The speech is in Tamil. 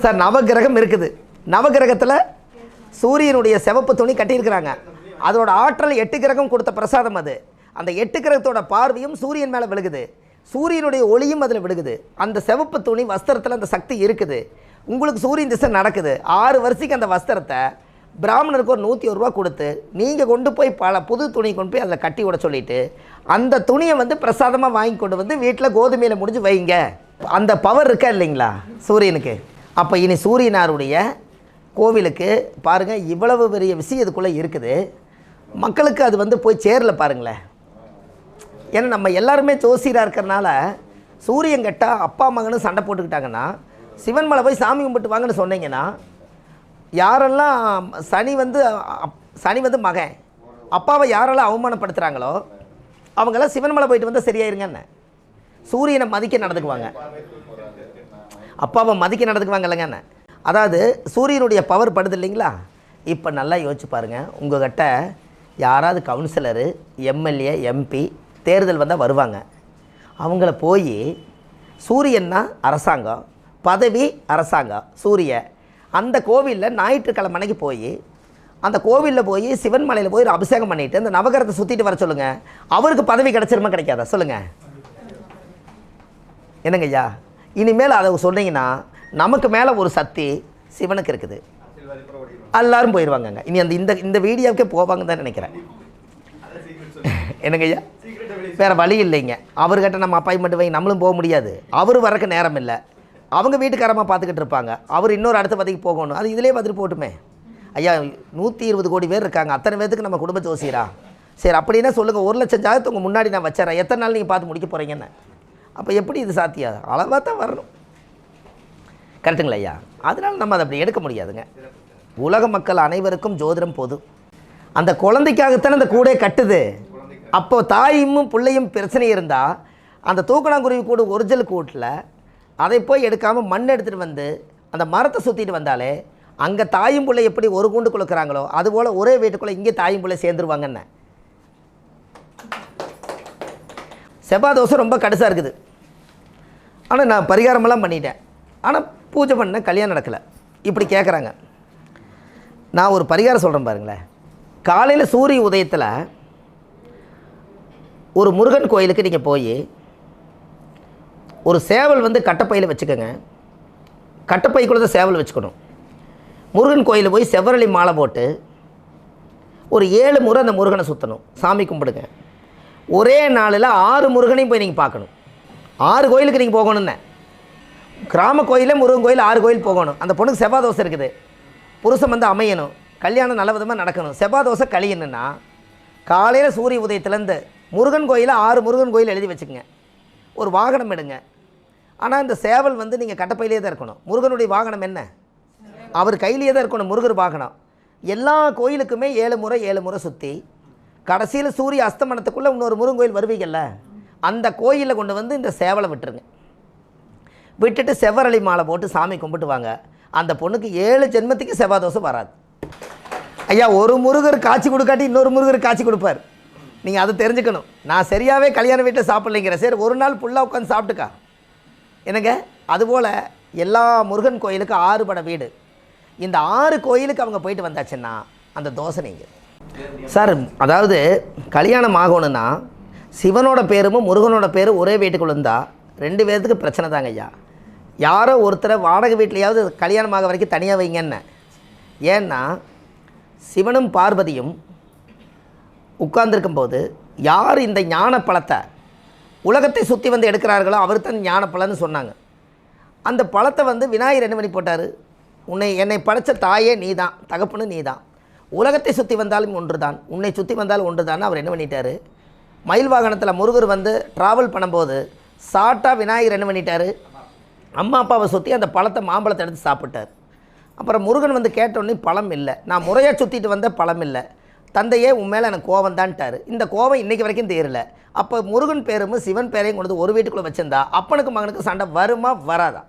சார் நவகிரகம் இருக்குது. நவகிரகத்தில் சூரியனுடைய சிவப்பு துணி கட்டியிருக்கிறாங்க. அதோட ஆற்றல் 8 கிரகம் கொடுத்த பிரசாதம் அது. அந்த 8 கிரகத்தோட பார்வையும் சூரியன் மேலே விழுகுது, சூரியனுடைய ஒளியும் அதில் விழுகுது. அந்த சிவப்பு துணி வஸ்திரத்தில் அந்த சக்தி இருக்குது. உங்களுக்கு சூரியன் திசை நடக்குது. 6 வருஷத்துக்கு அந்த வஸ்திரத்தை பிராமணருக்கு ஒரு 101 ரூபா கொடுத்து நீங்கள் கொண்டு போய் பல புது துணி கொண்டு போய் அதில் கட்டி விட சொல்லிவிட்டு அந்த துணியை வந்து பிரசாதமாக வாங்கி கொண்டு வந்து வீட்டில் கோதுமையில் முடிஞ்சு வைங்க. அந்த பவர் இருக்கா இல்லைங்களா சூரியனுக்கு? அப்போ இனி சூரியனாருடைய கோவிலுக்கு பாருங்கள், இவ்வளவு பெரிய விஷயம் இதுக்குள்ளே இருக்குது. மக்களுக்கு அது வந்து போய் சேரல பாருங்களேன். ஏன்னா நம்ம எல்லாருமே ஜோசியராக இருக்கிறனால சூரியன் கெட்டால் அப்பா மகனும் சண்டை போட்டுக்கிட்டாங்கன்னா, சிவன் மலை போய் சாமி கும்பிட்டு வாங்கன்னு சொன்னீங்கன்னா, யாரெல்லாம் சனி வந்து மகன் அப்பாவை யாரெல்லாம் அவமானப்படுத்துகிறாங்களோ அவங்களாம் சிவன் மலை போயிட்டு வந்தால் சரியாயிருங்கன்னு சூரியனை மதிக்க நடந்துக்குவாங்க, அப்பாவை மதிக்க நடந்துக்குவாங்க இல்லைங்கன்னு. அதாவது சூரியனுடைய பவர் படுது இல்லைங்களா? இப்போ நல்லா யோசிச்சு பாருங்கள். உங்கள்கிட்ட யாராவது கவுன்சிலரு, எம்எல்ஏ, எம்பி தேர்தல் வந்தால் வருவாங்க. அவங்கள போய் சூரியன்னா அரசாங்கம், பதவி அரசாங்கம், சூரிய அந்த கோவிலில் ஞாயிற்றுக்கிழமை அன்னைக்கு போய் அந்த கோவிலில் போய் சிவன் மலையில் போய் ஒரு அபிஷேகம் பண்ணிவிட்டு அந்த நவகிரகத்தை சுற்றிட்டு வர சொல்லுங்கள். அவருக்கு பதவி கிடச்சிருமா கிடைக்காதா சொல்லுங்கள்? என்னங்க ஐயா, இனிமேல் அதை சொன்னீங்கன்னா நமக்கு மேலே ஒரு சக்தி சிவனுக்கு இருக்குது, எல்லாரும் போயிடுவாங்கங்க. இனி அந்த இந்த வீடியோவுக்கே போவாங்க தான் நினைக்கிறேன். என்னங்க ஐயா, வேறு வழி இல்லைங்க. அவர்கிட்ட நம்ம அப்பாயின்மெண்ட் வாங்கி நம்மளும் போக முடியாது. அவர் வரக்கு நேரம் இல்லை, அவங்க வீட்டுக்காரமாக பார்த்துக்கிட்டு இருப்பாங்க. அவர் இன்னொரு அடுத்த பதவிக்கு போகணும். அது இதிலே பார்த்துட்டு போட்டுமே. ஐயா 120 கோடி பேர் இருக்காங்க, அத்தனை பேருக்கு நம்ம குடும்ப ஜோசியரா? சரி அப்படின்னா சொல்லுங்கள், 1 லட்சம் ஜாதகத்தை உங்கள் முன்னாடி நான் வச்சுறேன், எத்தனை நாள் நீங்கள் பார்த்து முடிக்க போகிறீங்கன்னு. அப்போ எப்படி இது சாத்தியம்? அளவாக தான் வரணும். கரெக்டுங்களா ஐயா? அதனால் நம்ம அதை அப்படி எடுக்க முடியாதுங்க. உலக மக்கள் அனைவருக்கும் ஜோதிடம் போதும். அந்த குழந்தைக்காகத்தானே அந்த கூடே கட்டுது. அப்போ தாயும் பிள்ளையும் பிரச்சனை இருந்தால் அந்த தூக்கணாங்குருவி கூடு ஒரிஜினல் கூட்டில் அதை போய் எடுக்காமல் மண் எடுத்துகிட்டு வந்து அந்த மரத்தை சுற்றிட்டு வந்தாலே அங்கே தாயும் பிள்ளை எப்படி ஒரு கூண்டு கொடுக்குறாங்களோ அதுபோல் ஒரே வீட்டுக்குள்ளே இங்கே தாயும் பிள்ளை சேர்ந்துருவாங்கன்னு. செவ்வாய் தோசை ரொம்ப கடுசாக இருக்குது. ஆனால் நான் பரிகாரமெல்லாம் பண்ணிட்டேன், ஆனால் பூஜை பண்ண கல்யாணம் நடக்கலை. இப்படி கேட்குறாங்க. நான் ஒரு பரிகாரம் சொல்கிறேன் பாருங்களேன். காலையில் சூரிய உதயத்தில் ஒரு முருகன் கோயிலுக்கு நீங்கள் போய் ஒரு சேவல் வந்து கட்டப்பையில் வச்சுக்கோங்க. கட்டப்பைக்குள்ளே தான் சேவல் வச்சுக்கணும். முருகன் கோயிலில் போய் செவ்வரளி மாலை போட்டு ஒரு 7 முறை அந்த முருகனை சுற்றணும், சாமி கும்பிடுங்க. ஒரே நாளில் 6 முருகனையும் போய் நீங்கள் பார்க்கணும். 6 கோயிலுக்கு நீங்கள் போகணுன்னு. கிராம கோயிலே முருகன் கோயில் 6 கோயில் போகணும். அந்த பொண்ணுக்கு செவ்வாய் தோசை இருக்குது, புருஷன் வந்து அமையணும், கல்யாணம் நல்ல விதமாக நடக்கணும், செவ்வாய் தோசை கழியணுன்னா காலையில் சூரிய உதயத்துலேருந்து முருகன் கோயிலில் 6 முருகன் கோயில் எழுதி வச்சுக்கோங்க. ஒரு வாகனம் எடுங்க. ஆனால் இந்த சேவல் வந்து நீங்கள் கட்டப்பையிலே தான் இருக்கணும். முருகனுடைய வாகனம் என்ன? அவர் கையிலே தான் இருக்கணும் முருகர் வாகனம். எல்லா கோயிலுக்குமே 7 முறை 7 முறை சுற்றி கடைசியில் சூரிய அஸ்தமனத்துக்குள்ளே இன்னொரு முருகன் கோயில் வருவீங்கள்ல, அந்த கோயிலில் கொண்டு வந்து இந்த சேவலை விட்டுருங்க. விட்டுட்டு செவ்வரளி மாலை போட்டு சாமி கும்பிட்டு வாங்க. அந்த பொண்ணுக்கு 7 ஜென்மத்துக்கு செவ்வாய் தோசை வராது. ஐயா, ஒரு முருகர் காட்சி கொடுக்காட்டி இன்னொரு முருகர் காட்சி கொடுப்பார். நீங்கள் அதை தெரிஞ்சுக்கணும். நான் சரியாகவே கல்யாண வீட்டில் சாப்பிட்லைங்கிற, சரி ஒரு நாள் ஃபுல்லாக உட்காந்து சாப்பிட்டுக்கா என்னங்க. அதுபோல் எல்லா முருகன் கோயிலுக்கு 6 பட வீடு. இந்த 6 கோயிலுக்கு அவங்க போயிட்டு வந்தாச்சுன்னா அந்த தோசை நீங்கள் சார். அதாவது கல்யாணம் ஆகணுன்னா சிவனோட பேரும் முருகனோட பேரும் ஒரே வீட்டுக்குள்ள இருந்தால் 2 பேர்த்துக்கு பிரச்சனை தாங்க ஐயா. யாரோ ஒருத்தரை வாடகை வீட்லையாவது கல்யாணம் ஆக வரைக்கும் தனியாக வைங்கன்னு. ஏன்னா சிவனும் பார்வதியும் உட்கார்ந்துருக்கும்போது யார் இந்த ஞான பழத்தை உலகத்தை சுற்றி வந்து எடுக்கிறார்களோ அவர் தான் ஞான பழம்னு சொன்னாங்க. அந்த பழத்தை வந்து விநாயகர் என்ன பண்ணி போட்டார்? என்னை படைத்த தாயே நீ தான், தகப்பனு நீ தான், உலகத்தை சுற்றி வந்தாலும் ஒன்று தான், உன்னை சுற்றி வந்தாலும் ஒன்று தான். அவர் என்ன பண்ணிட்டார்? மயில் வாகனத்தில் முருகர் வந்து ட்ராவல் பண்ணும்போது சாட்டாக விநாயகர் என்ன பண்ணிட்டார்? அம்மா அப்பாவை சுற்றி அந்த பழத்தை மாம்பழத்தை எடுத்து சாப்பிட்டார். அப்புறம் முருகன் வந்து கேட்டோன்னே பழம் இல்லை, நான் முறையாக சுற்றிட்டு வந்த பழம் இல்லை, தந்தையே உன் மேலே எனக்கு கோவம் தான்ட்டார். இந்த கோவம் இன்றைக்கி வரைக்கும் தேரல. அப்போ முருகன் பேரும் சிவன் பேரையும் கொண்டு ஒரு வீட்டுக்குள்ளே வச்சுருந்தா அப்பனுக்கு மகனுக்கு சண்டை வருமா வராதா?